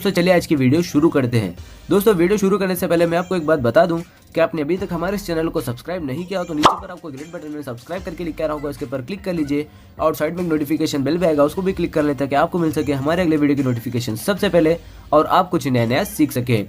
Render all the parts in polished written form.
दोस्तों चलिए आज की वीडियो शुरू करते हैं। दोस्तों वीडियो शुरू करने से पहले मैं आपको एक बात बता दूं कि आपने अभी तक हमारे इस चैनल को सब्सक्राइब नहीं किया हो तो नीचे पर आपको ग्रेट बटन में सब्सक्राइब करके लिखा रहा होगा, इसके पर क्लिक कर लीजिए और साइड में नोटिफिकेशन बेल भी आएगा, उसको भी क्लिक कर लें ताकि आपको मिल सके हमारे अगले वीडियो की नोटिफिकेशन सबसे पहले और आप कुछ नया नया सीख सके।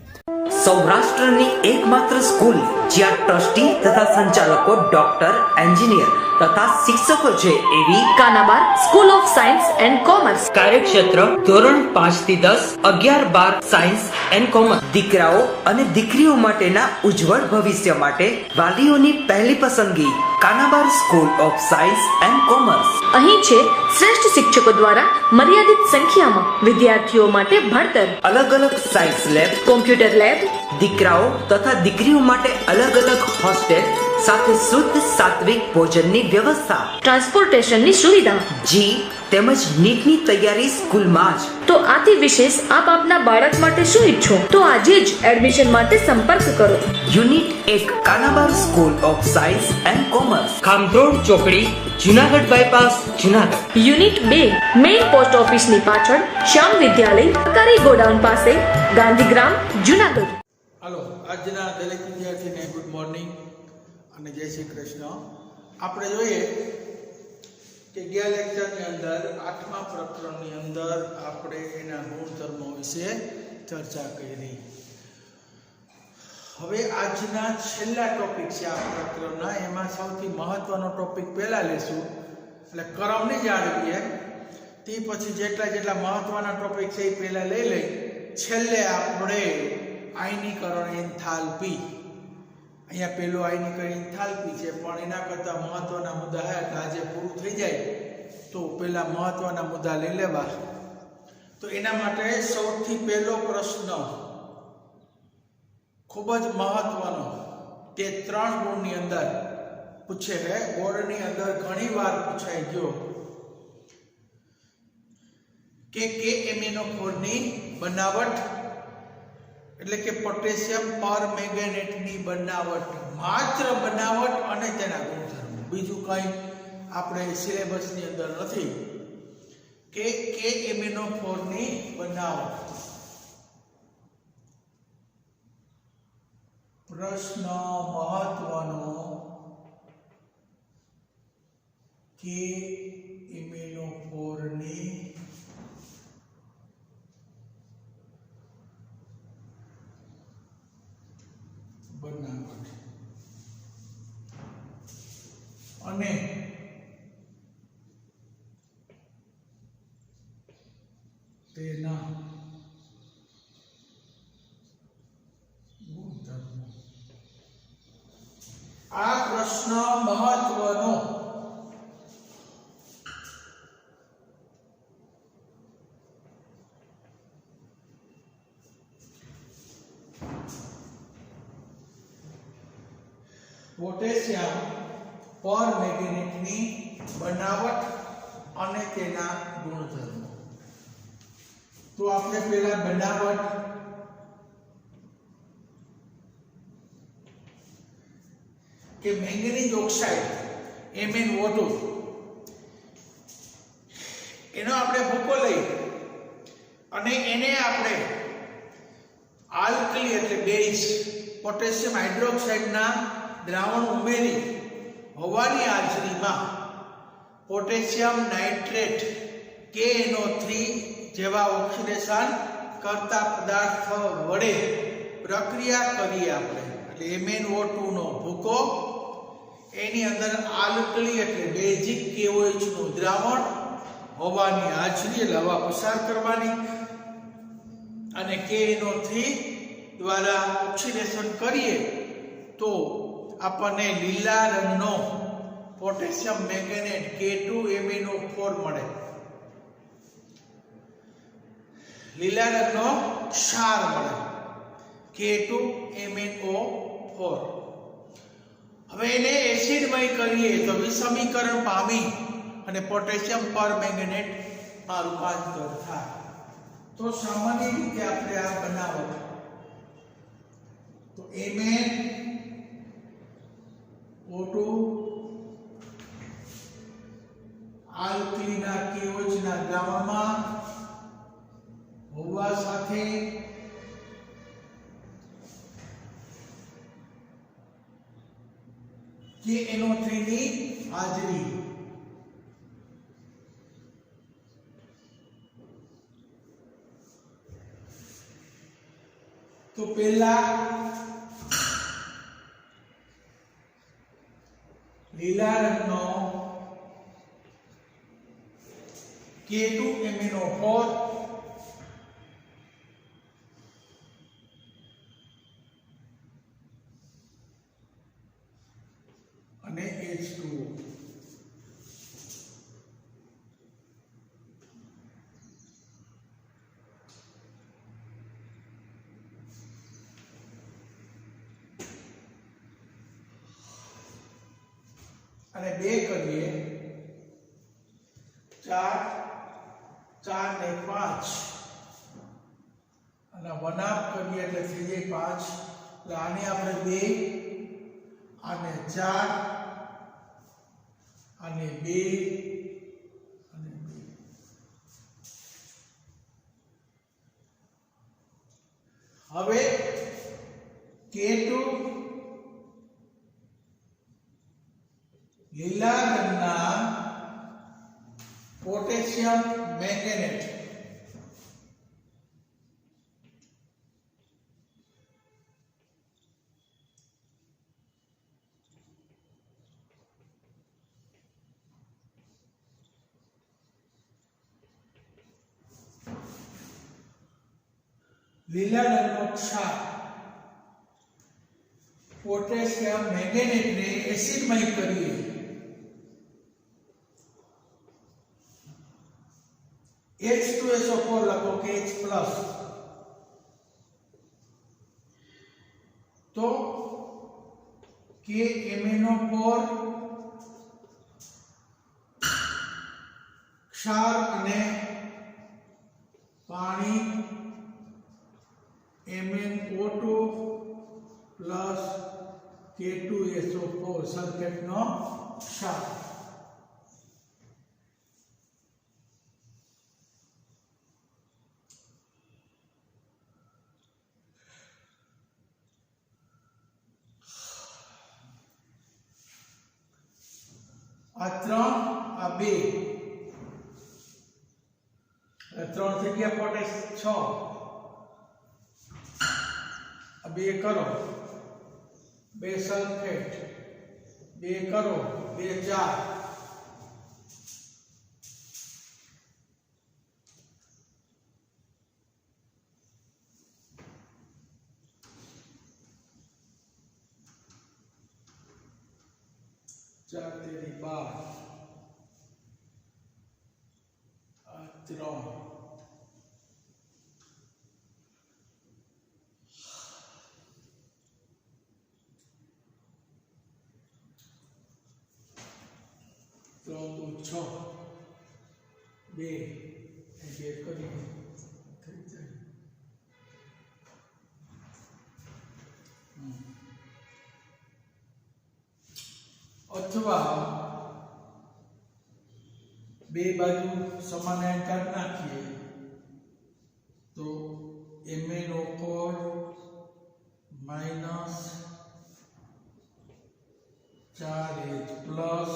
સૌરાષ્ટ્રની એકમાત્ર સ્કૂલ જ્યાં ટ્રસ્ટી તથા સંચાલકો ડોક્ટર, એન્જિનિયર તથા શિક્ષકો છે એવી Kanabar school of science and commerce. કાર્યક્ષેત્ર ધોરણ 5 થી 10, 11, 12 સાયન્સ એન્ડ કોમર્સ। દીકરાઓ અને દીકરીઓ માટેના ઉજ્જવળ ભવિષ્ય માટે વાલીઓની પહેલી પસંદગી Kanabar school of science and commerce. અહીં છે શ્રેષ્ઠ શિક્ષકો દ્વારા મર્યાદિત સંખ્યામાં વિદ્યાર્થીઓ માટે ભણતર, અલગ અલગ સાયન્સ લેબ, કોમ્પ્યુટર લેબ, દીકરાઓ તથા દીકરીઓ માટે અલગ અલગ હોસ્ટેલ સાથે શુદ્ધ સાત્વિક ભોજનની વ્યવસ્થા, ટ્રાન્સપોર્ટેશનની સુવિધા, જી તેમજ નીટની તૈયારી સ્કૂલમાં જ। તો આથી વિશેષ આપ આપના બાળક માટે શું ઈચ્છો તો આજે જ એડમિશન માટે સંપર્ક કરો। Unit 1 Kanabar school of science and commerce, Khamrod ચોકડી, Junagadh bypass, Junagadh. Unit 2 main post ઓફિસની પાછળ શ્યામ વિદ્યાલય, સરકારી ગોડાઉન પાસે, ગાંધીગ્રામ, જુનાગઢ। हेलो આજના દરેક વિદ્યાર્થીને ગુડ મોર્નિંગ અને જય શ્રી કૃષ્ણ। આપણે જોઈએ કે ગયા લેક્ચરની અંદર 8મા પ્રકરણની અંદર આપણે એના ગુણધર્મો વિશે ચર્ચા કરી। હવે આજના છેલ્લા ટોપિક છે આ પ્રકરણના, એમાં સૌથી મહત્વનો ટોપિક પહેલા લેશું એટલે ક્રમની જાળવીએ, તે પછી જેટલા જેટલા મહત્વના ટોપિક છે એ પહેલા લઈ છેલ્લે આપણે આયનીકરણ એન્થાલ્પી, અહીંયા પેલું આયનીકરણ એન્થાલ્પી છે પણ એના કરતાં મહત્વના મુદ્દા છે એટલે આજે પૂરું થઈ જાય તો પેલા મહત્વના મુદ્દા લઈ લેવા। તો એના માટે સૌથી પહેલો પ્રશ્ન ખૂબ જ મહત્વનો, તે 3 ગુણની અંદર પૂછે છે, બોર્ડની અંદર ઘણી વાર પૂછાઈ ગયો કે એમિનોફોરની બનાવટ એટલે કે પોટેશિયમ પરમેંગેનેટની બનાવટ, માત્ર બનાવટ અને તેના ગુણધર્મો, બીજું કંઈ આપણે સિલેબસની અંદર નથી કે એમિનોફોરની બનાવટ। પ્રશ્ન મહત્વનો કે એમિનોફોરની બનાવટ અને તેના ગુણધર્મો। આ પ્રશ્ન મહત્વનો પોટેશિયમ પરમેંગેનેટની બનાવટ અને તેના ગુણધર્મો। તો આપણે પહેલા બનાવટ કે મેંગેનીઝ ઓક્સાઇડ MnO2 એનો આપણે ભૂકો લઈ અને એને આપણે આલ્કલી એટલે બેઝ પોટેશિયમ હાઇડ્રોક્સાઇડના દ્રાવણ ઉમેરી હવાની હાજરીમાં પોટેશિયમ નાઇટ્રેટ KNO3 જેવા ઓક્સિડેશન કરતા પદાર્થ વડે પ્રક્રિયા કરીએ આપણે એટલે MnO2 નો ભૂકો, એની અંદર આલ્કલી એટલે બેઝિક KOH નું દ્રાવણ હવાની હાજરી એટલે હવા પસાર કરવાની અને KNO3 દ્વારા ઓક્સિડેશન કરીએ તો આપણને લીલા રંગનો પોટેશિયમ મેંગેનેટ K2MnO4 મળે, લીલા રંગનો ક્ષાર મળે K2MnO4। હવે એને એસિડમય કરીએ તો વિષમીકરણ પામી અને પોટેશિયમ પરમેંગેનેટ માં રૂપાંતર થાય। તો સામાન્ય રીતે આપણે આ બનાવટ તો MnO2 આલ્કલીના KOH ના દ્રાવણમાં હોવા સાથે KNO3 ની હાજરી. તો પહેલા લીલા રંગનો K2MnO4 અને H2O. અને 2 કરીએ 4 4 ને 5 અને 1 હાફ કરીએ એટલે થઈ જાય 5. એટલે આને આપણે 2 આને 4 આને 2 અને 2. હવે K2 લીલા રંગના પોટેશિયમ મેંગેનેટ લીલા રંગનો ક્ષાર પોટેશિયમ મેંગેનેટને એસિડમય કરીએ H2SO4 લખો કે H+ તો KMnO4 ક્ષાર અને પાણી MnO2 પ્લસ K2SO4 સલ્ફેટનો ક્ષાર. આ 3 આ 2 3 થઈ ગયા પોટેશ 6 આ 2 કરો 2 સલ્ફેટ 2 કરો 2 4 4 તેરી 12 આ 3 6 2 કરી થઈ જાય. અથવા બે બાજુ સમાનાંતર નાખીએ તો MnO4 માઈનસ 4H પ્લસ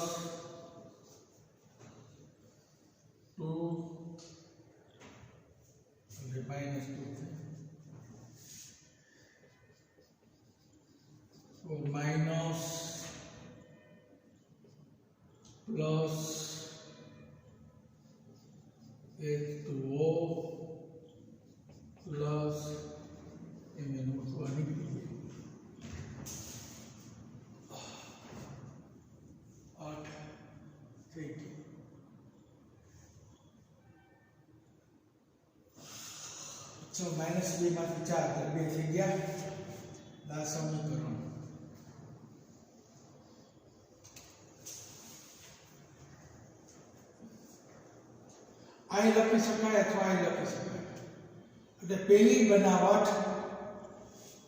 2 એટલે માઈનસ 2 તો minus plus H2O plus MnO4 નીકળી ગયું 8 થઈ ગયું. તો -2 માંથી 4 2 થઈ ગયા. આ સમીકરણ આઈ લખી શકાય અથવા આઈ લખી શકાય. એટલે પહેલી બનાવટ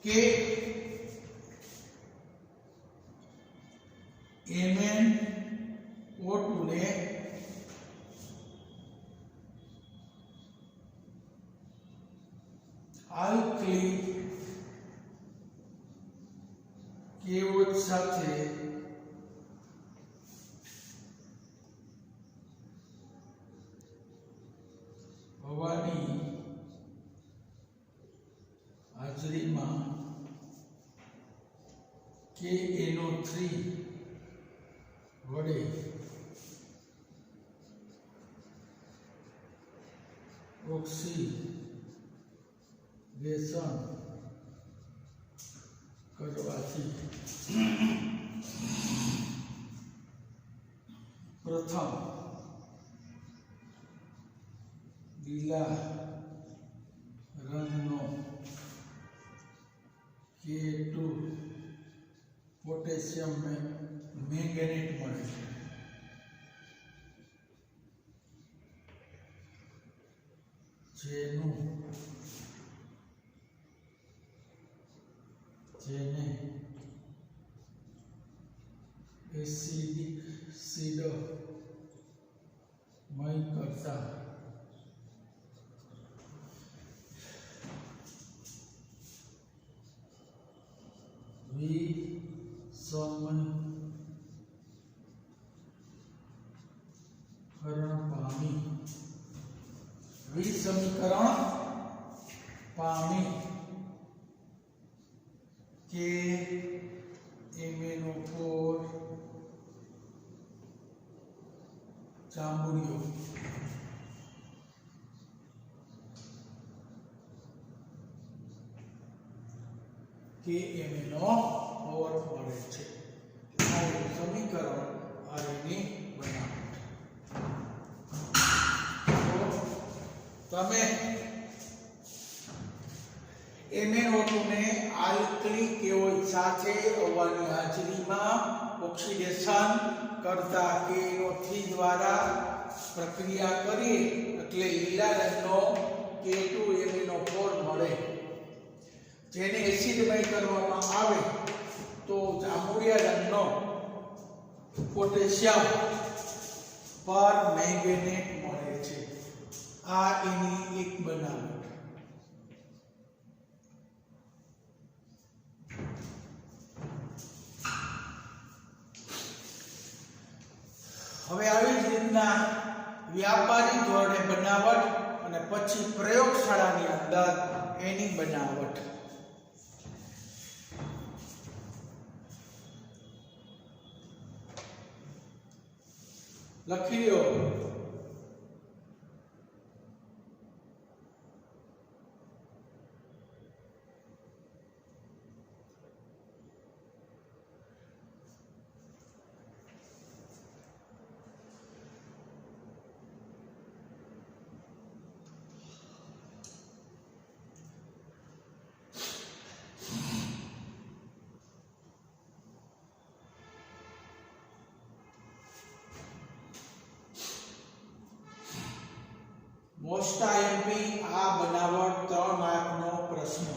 કે MnO2 ને આલ્કલી કેવોટ સાથે હવાની હાજરીમાં KaNO3 વડે ઓક્સિડેશન કરવાથી પ્રથમ લીલા રંગનો K2 પોટેશિયમ મેંગેનેટ મળે છે. જેને એસિડમય કરતા વિસમીકરણ પામી KMnO4 જાંબુડિયો KMnO4 મળે છે. આ સમીકરણ આરની બનાવટ. તમે MnO2 ને આલ્કલી કેવોટ સાથે હવાની હાજરીમાં ઓક્સિડેશન કરતા KNO3 દ્વારા પ્રક્રિયા કરીએ એટલે લીલા રંગનો K2MnO4 મળે. જેને એસિડમય કરવામાં આવે તો જાંબુડિયા રંગનો પોટેશિયમ પર મેંગેનેટ મળે છે. આ એની એક બનાવટ. હવે આવી જ રીતના વ્યાપારી ધોરણે બનાવટ અને પછી પ્રયોગશાળાની અંદર એની બનાવટ. લખી લો. મોસ્ટ આઈએમપી આ બનાવટ 3 માર્કનો પ્રશ્ન.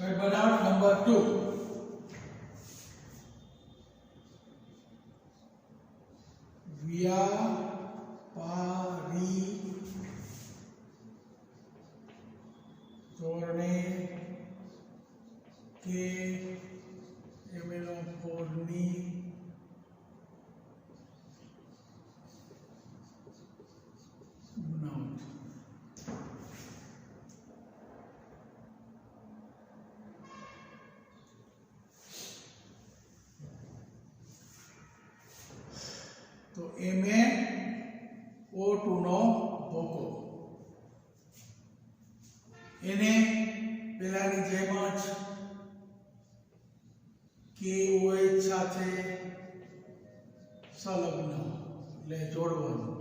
હવે બનાવટ નંબર 2. તોરણે કે MnO4 ની બનાવટ. તો MnO2 નો ભોકો એને પેલાની જેમ જ KOH સાથે સંલગ્ન એટલે જોડવાનું.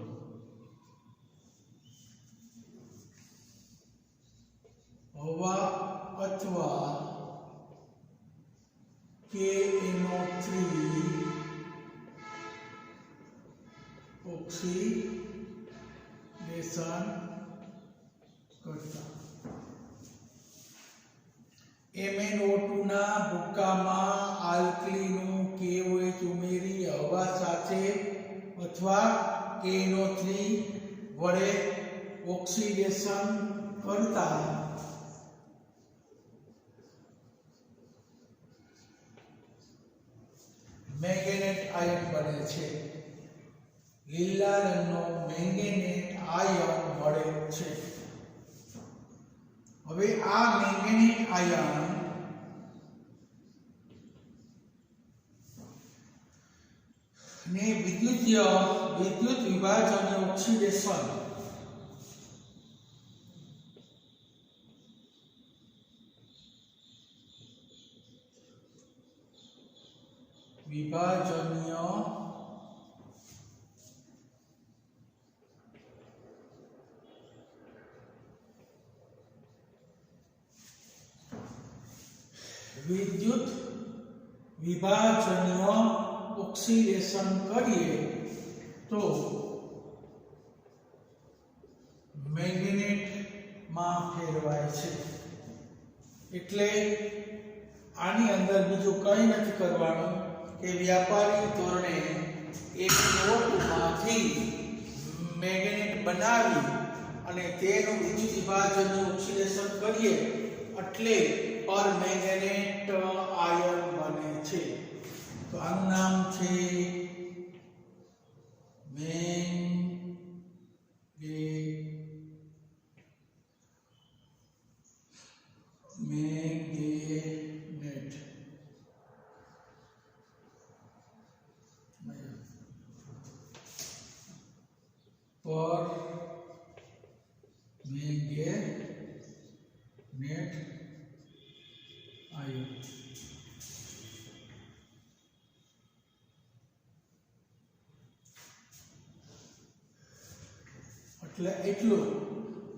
હવા અથવા KNO3 ઓક્સિડેશન કરતા. MnO2 ના ભૂક્કામાં આલ્કલીનું KOH ઉમેરી હવા સાથે અથવા KNO3 વડે ઓક્સિડેશન કરતા મેંગેનેટ આયન બને છે. લીલા રંગનો મેંગેનેટ આયન મળે છે. હવે આ મેંગેનેટ આયન ને વિદ્યુત વિભાજન ઓક્સિડેશન વિભાજનીય વિદ્યુત વિભાજનીય ઓક્સિડેશન કરીએ તો મેંગેનેટ માં ફેરવાય છે. એટલે આની અંદર બીજું કંઈ નથી કરવાનું કે વ્યાપારી ધોરણે MnO2 માંથી મેંગેનેટ બનાવી અને તેનું વિદ્યુત વિભાજનનું ઓક્સિડેશન કરીએ એટલે પર મેંગેનેટ આયન બને છે. તો આનું નામ છે મેંગેનેટ. પર મેંગેનેટ આયન. એટલે એટલું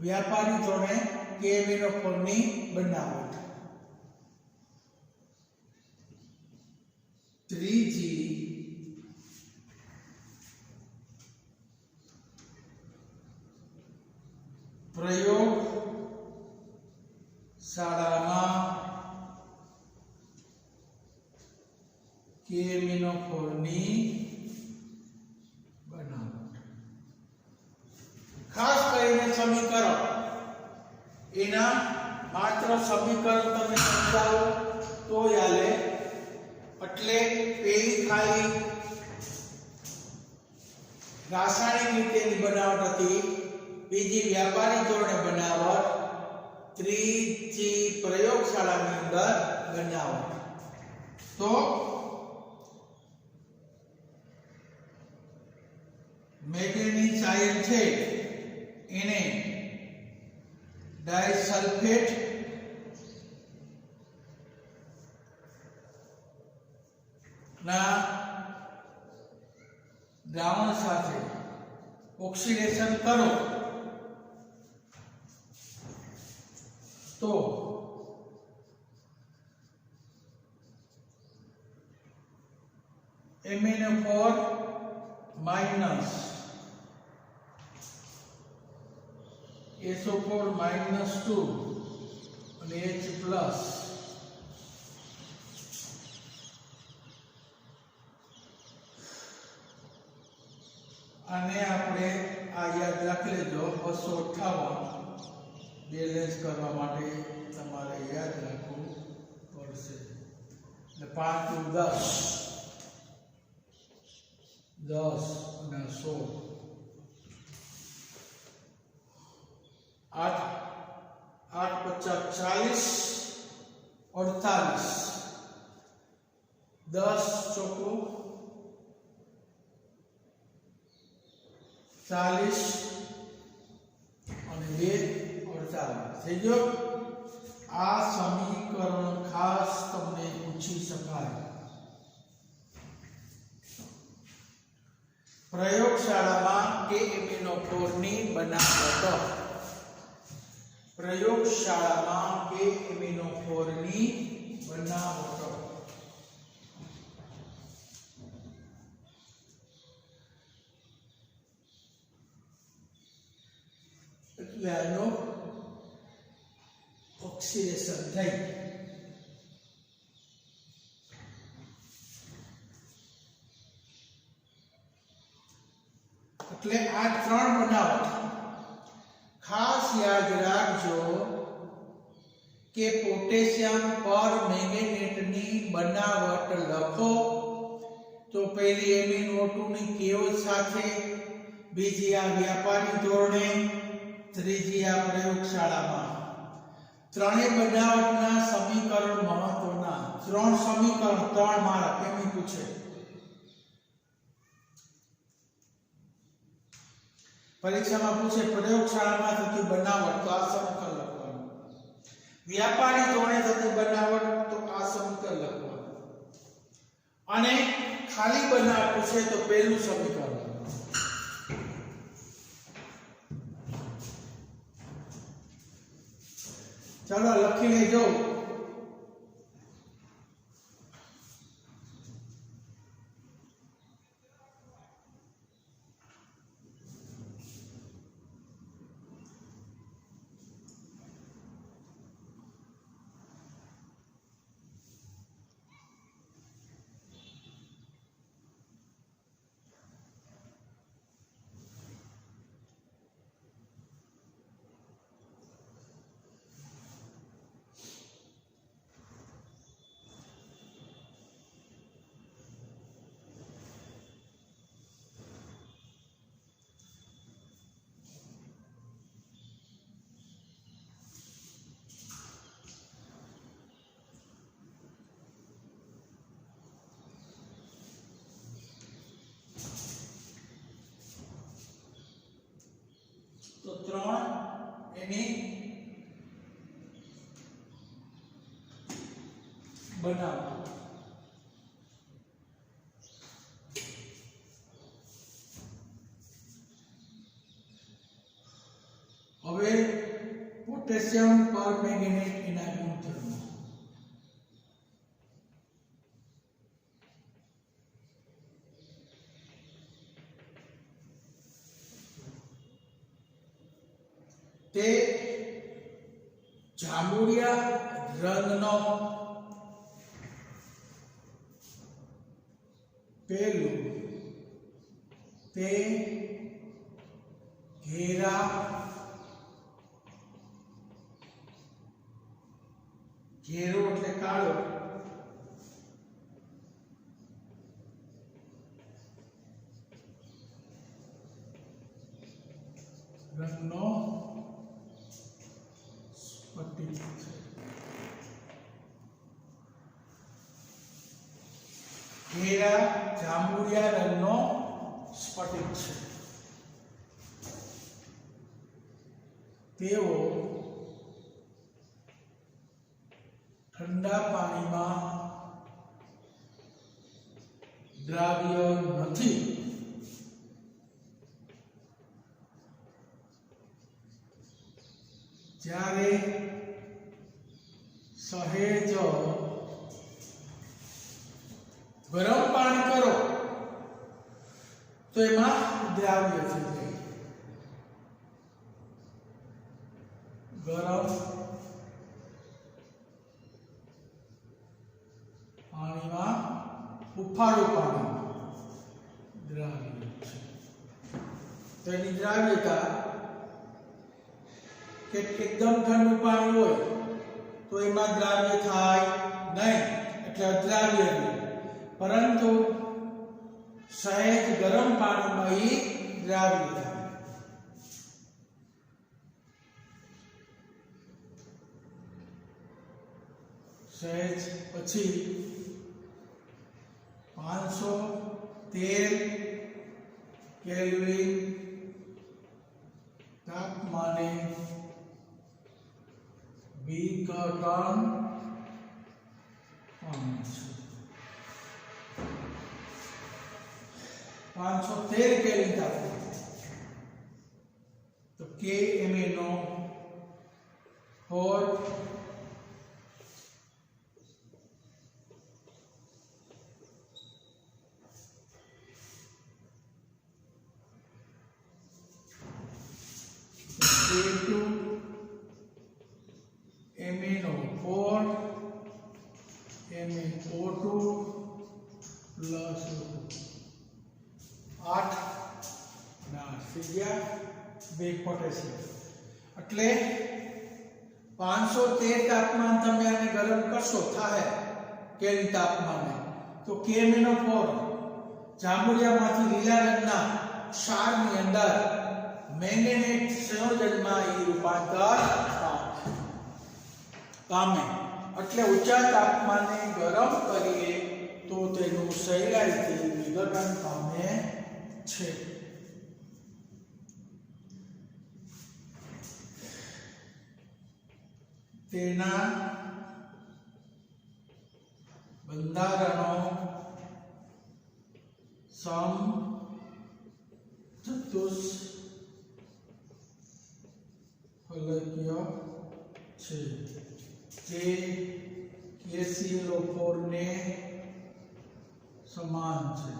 વ્યાપારી ધોરણે KMnO4 ની બનાવટ. ત્રીજી પ્રયોગ શાળામાં KMnO4 ની બનાવટ. ખાસ કરીને સમીકરણ એના માત્ર સમીકરણ તમે સમજાવો તો ચાલે. એટલે પેલી ખાલી રાસાયણિક રીતેની બનાવટ હતી, બીજી વ્યાપારી ધોરણે બનાવટ, ત્રીજી પ્રયોગશાળાની અંદર બનાવટ. તો મેંગેનીઝ આયન છે એને ડાયસલ્ફેટ ના દ્રાવણ સાથે ઓક્સિડેશન કરો તો MnO4 માઇનસ SO4 માઇનસ 2 અને H પ્લસ આને આપણે આ યાદ રાખી લેજો 258 બેલેન્સ કરવા માટે તમારે યાદ રાખવું પડશે. એટલે 5 × 10 અને 16 8 8 × 50 40 48 10 ચોકુ 40 અને 2 48 થઈ ગયો. આ સમીકરણ ખાસ તમને પૂછી શકાય. પ્રયોગશાળામાં KMnO4 ની બનાવટ. પ્રયોગશાળામાં KMnO4 ની બનાવટ. એટલે આનો ઓક્સિડેશન થઈ. એટલે આ 3 બનાવટ ખાસ યાદ રાખજો કે પોટેશિયમ પરમેંગેનેટની બનાવટ લખો તો પહેલી MnO2 ની કેવ સાથે, બીજી આ વ્યાપારી ધોરણે, ત્રીજી આ પ્રયોગશાળામાં. ત્રણેય બનાવટના સમીકરણ મહત્વના. 3 સમીકરણ 3 માર્ક એમ પૂછે. પરીક્ષામાં પૂછે પ્રયોગશાળામાં થતી બનાવટ તો આ સમીકરણ લખવાનું, વ્યાપારી ધોરણે થતી બનાવટ તો આ સમીકરણ લખવાનું, અને ખાલી બનાવટ પૂછે તો પહેલું સમીકરણ. ચાલો લખી લેજો. તો 3 એની બનાવટ. હવે પોટેશિયમ પરમેંગેનેટ એના ગુણધર્મો. તે જાંબુડિયા રંગનો પેલું તે ઘેરા ઘેરો એટલે કાળો રંગનો સ્ફટિક છે. ઘેરા જાંબુડિયા રંગનો સ્ફટિક છે. તેઓ ઠંડા પાણીમાં દ્રાવ્ય નથી. જ્યારે સહેજ ગરમ પાણી કરો તો એમાં દ્રાવ્ય થઈ જાય. ગરમ પાણીમાં ઉફાળું પાણી દ્રાવ્ય છે. તો એની દ્રાવ્યતા કે એકદમ ઠંડુ પાણી હોય તો એમાં દ્રાવ્ય થાય નહીં, એટલે અદ્રાવ્ય રહે. પરંતુ સહેજ ગરમ પાણીમાં એ દ્રાવ્ય થાય. સહેજ પછી 513 કેલ્વિન તાપમાને વિઘટન પામે છે. 513 કેલ્વિન તાપમાને તો KMnO4 K2 MnO4 MnO2 plus 8 ના સીધા 2 પોટેશિયમ. એટલે 513 તાપમાન તમે આને ગરમ કરશો થાય કેલ્વિન તાપમાને તો KMnO4 જાંબુડિયામાંથી લીલા રંગના ક્ષારની અંદર મેંગેનેટ સંયોજનમાં એ રૂપાંતર પામે. એટલે ઊંચા તાપમાને ગરમ કરીએ તો તેનું સહેલાઈથી વિઘટન પામે છે. તેના બંધારણો સમચતુષ્ફલકીય છે, જે KClO4 ને સમાન છે.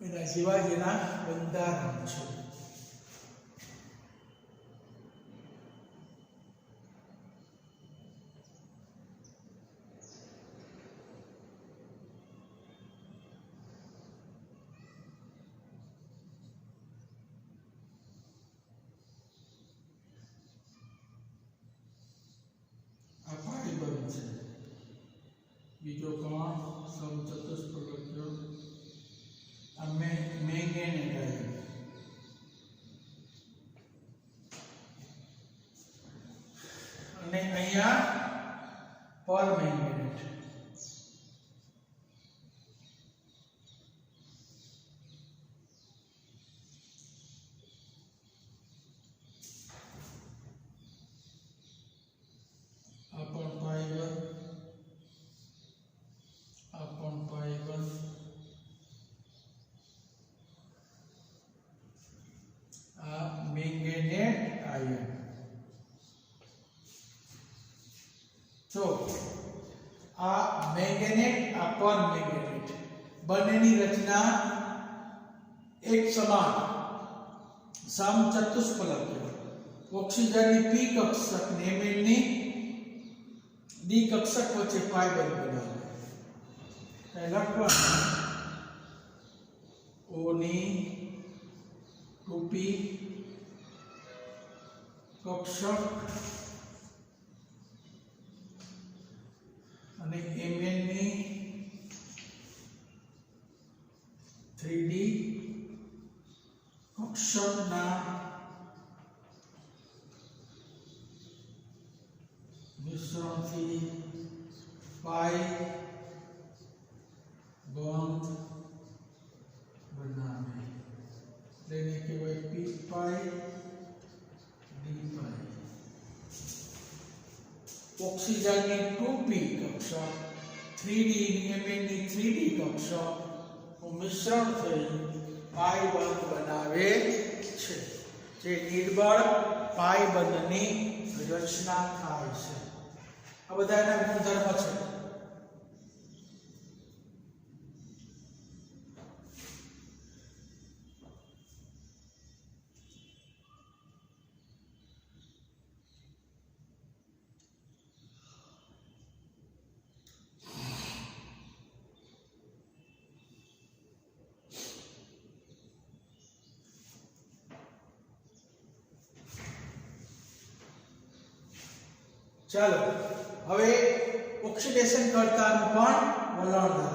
એના સિવાય જેના બંધારણ છે. બીજો કોણ સમચતુષ્ફલકીય અમે મેંગેનેટ આયન. અને અહીંયા પરમેંગેનેટ. આ પણ ફાઈબર, મેંગેનેટ આયન. તો આ મેંગેનેટ આ પરમેંગેનેટ બંનેની રચના એક સમાન સમચતુષ્ફલકીય. ઓક્સિજનની p કક્ષક ને Mnની d કક્ષક વચ્ચે ફાઈબર બનાવે. લખવાનું O ની 2p કક્ષક અને Mn ની 3d કક્ષકના મિશ્રણથી પાઈ બોન્ડ બનાવે. તેને કહેવાય p પાઈ d પાઈ. ઓક્સિજનની 2p કક્ષક 3d ની Mn ની 3d કક્ષક નું મિશ્રણ થઈ પાઈ બંધ બનાવે છે, જે નિર્બળ પાઈ બંધની રચના થાય છે. આ બધા એના ગુણધર્મ છે. ચાલો હવે ઓક્સિડેશન કરતાનું પણ વલણ ધરાવે.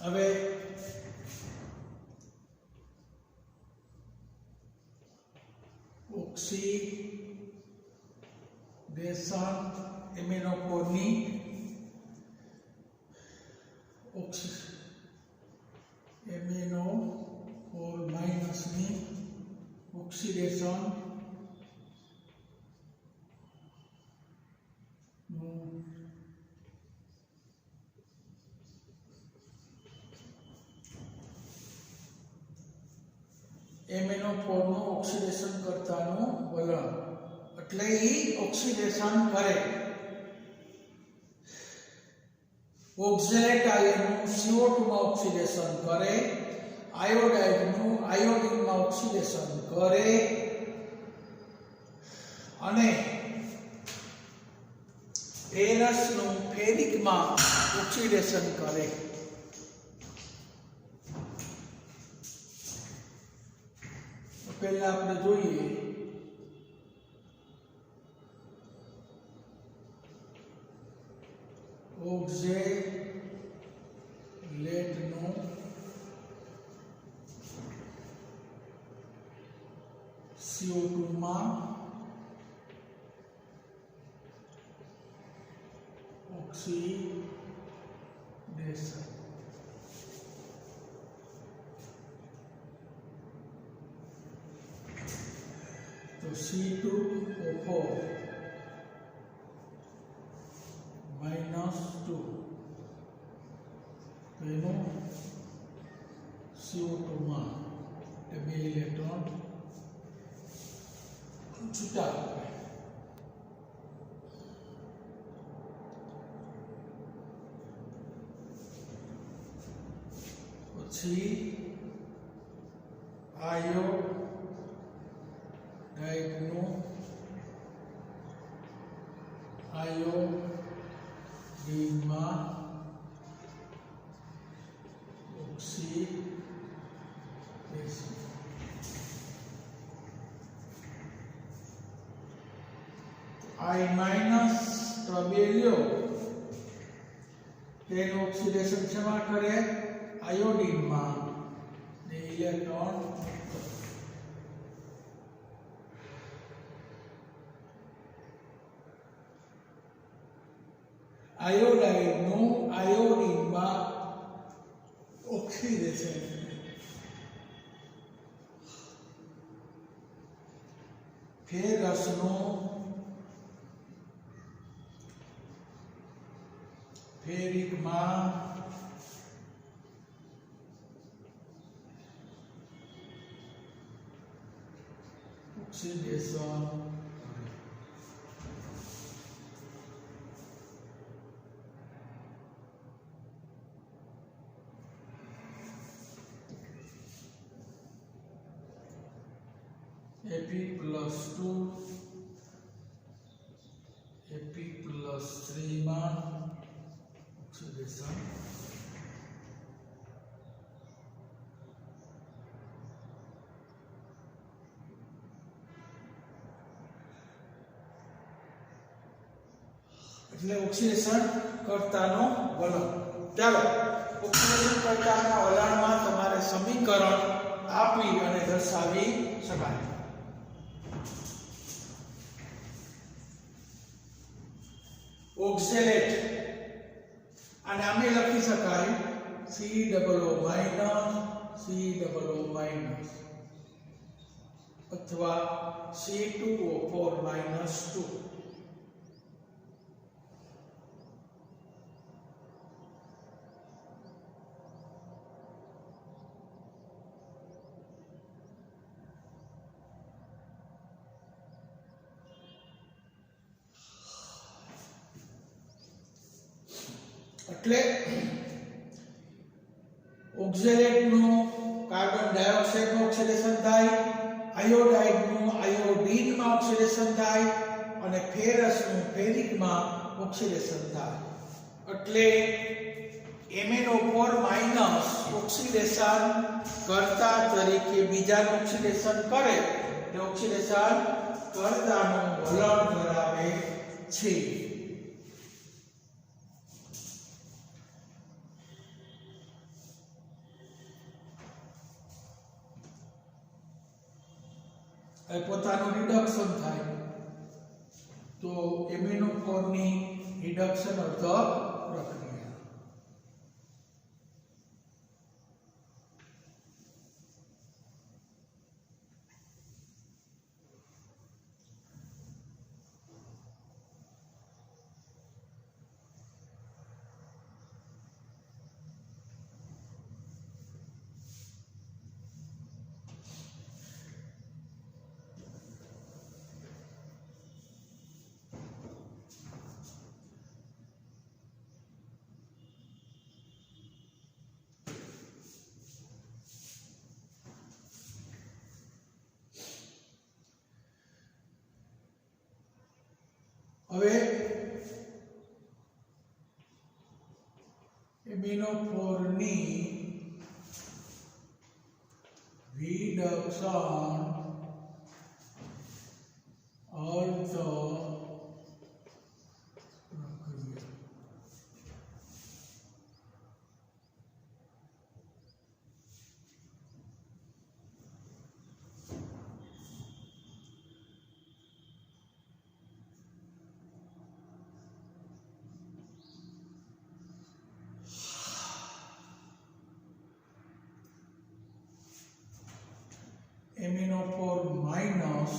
હવે ઓક્સિડેશન એમિનોફોરની એમિનોફોર માઇનસની ઓક્સિડેશન એમિનોફોરનું ઓક્સિડેશન કરતાનું વલણ એટલે એ ઓક્સિડેશન કરે. ઓક્ઝેલેટ આયનનું CO2 માં ઓક્સિડેશન કરે, આયોડાઇડનું આયોડિનમાં ઓક્સિડેશન કરે અને ફેરસનું ફેરિકમાં ઓક્સિડેશન કરે. પહેલા આપણે જોઈએ ઓક્ઝેલેટનું CO2 માં ઓક્સિડેશન. तो C2O4 -2 તેનો CO2 માં બે ઇલેક્ટ્રોન છૂટા પડે. પછી આયોડાઇડનું આયોડિનમાં ઓક્સિડેશન. I માઇનસ ટ્રબેલિયો તેનું ઓક્સિડેશન શેમાં કરે? આયોડિનમાં ને ઇલેક્ટ્રોન આયોડાઇડનું આયોડિનમાં ઓક્સિડેશન. ફેરસનું ફેરિકમાં ઓક્સિડેશન. Ap+2 Ap+3 માં ઓક્સિડેશન. એટલે ઓક્સિડેશન કરતાનો વલણ. ચાલો ઓક્સિડેશન કરતાના વલણમાં તમારે સમીકરણ આપી અને દર્શાવી શકાય. ઓક્ઝેલેટ અને આમે લખી શકાય COO- अथवा C2O4-2. એટલે ઓક્ઝેલેટ નું કાર્બન ડાયોક્સાઇડ નું ઓક્સિડેશન થાય, આયોડાઇડ નું આયોડીન માં ઓક્સિડેશન થાય અને ફેરસ નું ફેરિક માં ઓક્સિડેશન થાય. એટલે MnO4- ઓક્સિડેશન કરતા તરીકે બીજાનું ઓક્સિડેશન કરે એટલે ઓક્સિડેશન કરતાનું વલણ ધરાવે છે. પોતાનું રિડક્શન થાય તો MnO4 ની રિડક્શન અર્ધ પ્રક્રિયા. હવે MnO4 ની રિડક્શન અર્ધ પ્રક્રિયા. MnO4-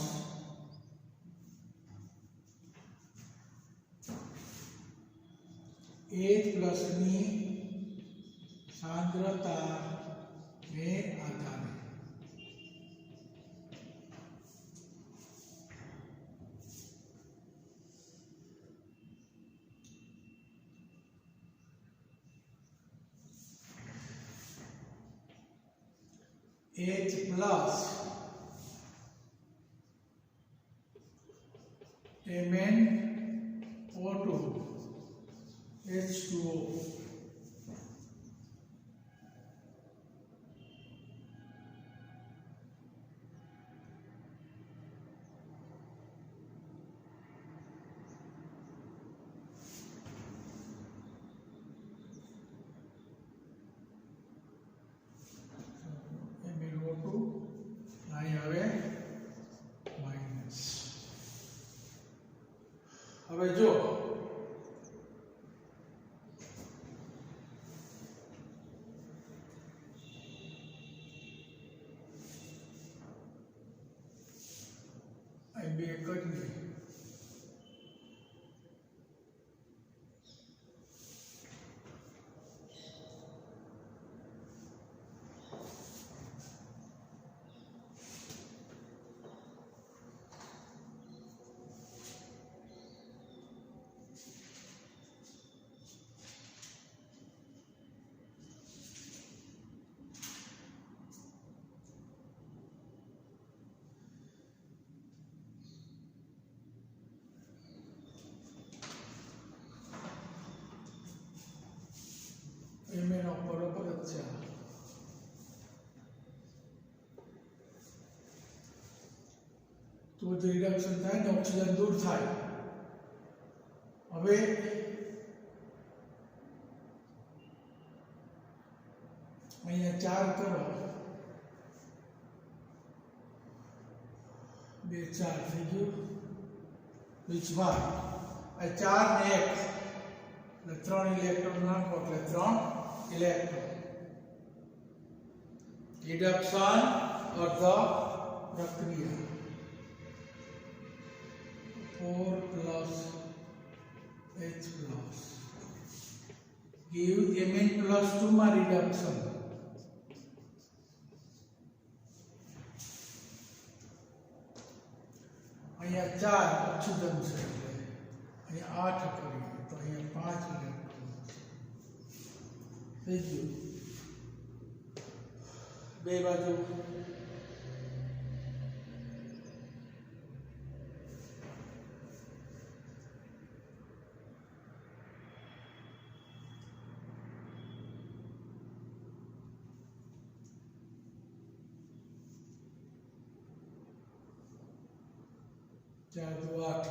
H+ ની सांद्रता ने आधारे H+ MnO2 H2O MnO2 અહીં હવે માઇનસ. હવે જો અહીં બે કરીએ MnO બરોબર જ છે. તો જે રિડક્શન થાય ને ઓક્સિજન દૂર થાય. હવે હવે અહીંયા 4 કરો, 2 4 થઈ ગયું, બીજમાં આ 4 ને 1 એટલે 3 ઇલેક્ટ્રોન નાખો એટલે 3 ઇલેક્ટ્રોન. રિડક્શન અર્ધ પ્રક્રિયા 4 plus H plus give Mn plus 2 માં રિડક્શન. અહીંયા 4 ઓક્સિજન છે એટલે અહીંયા 8 કરીએ તો અહીંયા 5 ઇલેક્ટ્રોન થઈ ગયું. બે બાજુ चार दो 8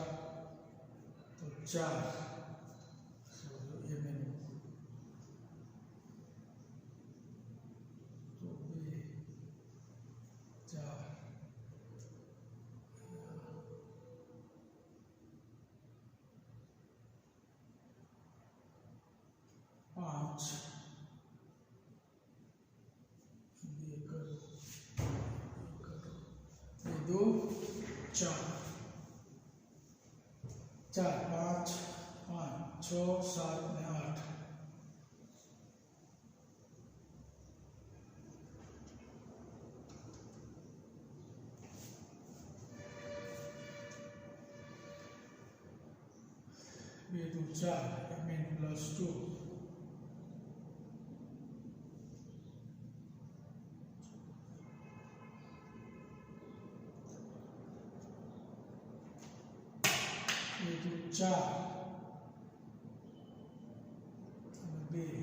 तो 4 Mn तो 2 4 5 ये करो 2 4 4 5 5 6 7 ને 8 2 2 4 Mn plus 2 4 2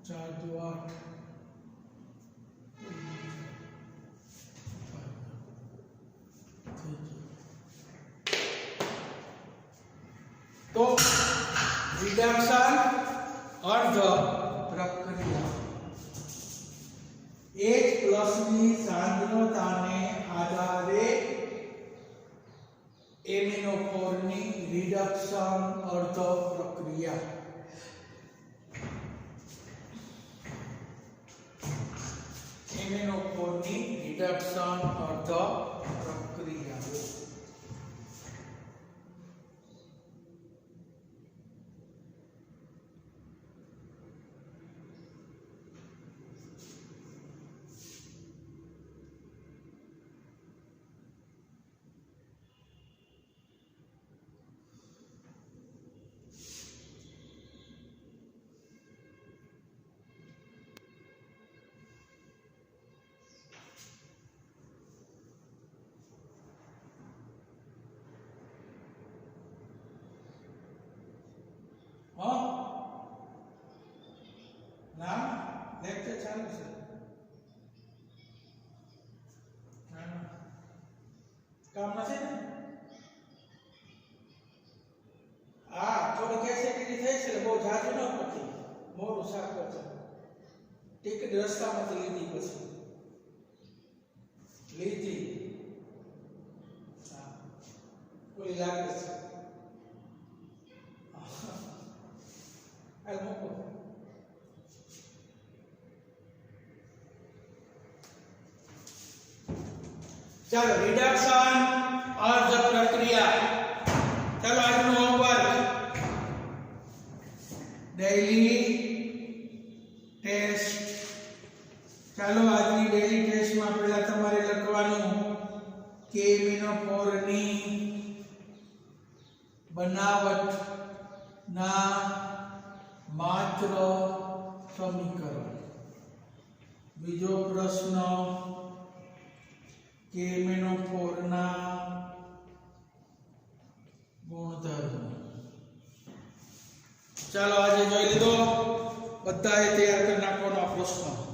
4 2 8 तो रिडक्शन अर्ध प्रक्रिया H प्लस ની સાંદ્રતાને આધારે MnO4 ની રિડક્શન અર્ધ પ્રક્રિયા. MnO4 ની રિડક્શન અર્ધ પ્રક્રિયા. નામ લેક્ચર ચાલુ છે. કામ નથી ને? હા, થોડી એસિડિટી થઈ છે, બહુ જાજુ ન પડતી, મોડું શાક કરજો. ટિકિટ રસ્તામાંથી લીધી પછી લીધી. હા, કોઈ લાગે છે. હાલ મૂકો. चलो रिडक्शन अर्ध प्रक्रिया. चलो आज होमवर्क डेली टेस्ट. चलो आज डेली टेस्ट में पहला तमारे लखवानुं के MnO4 नी बनावट ना मात्र समीकरण. बीजो प्रश्न के MnO4 ना गुणधर्म. चलो आज જોઈ લીધો. બધાએ તૈયાર કરી નાખવાનો આ પ્રશ્ન.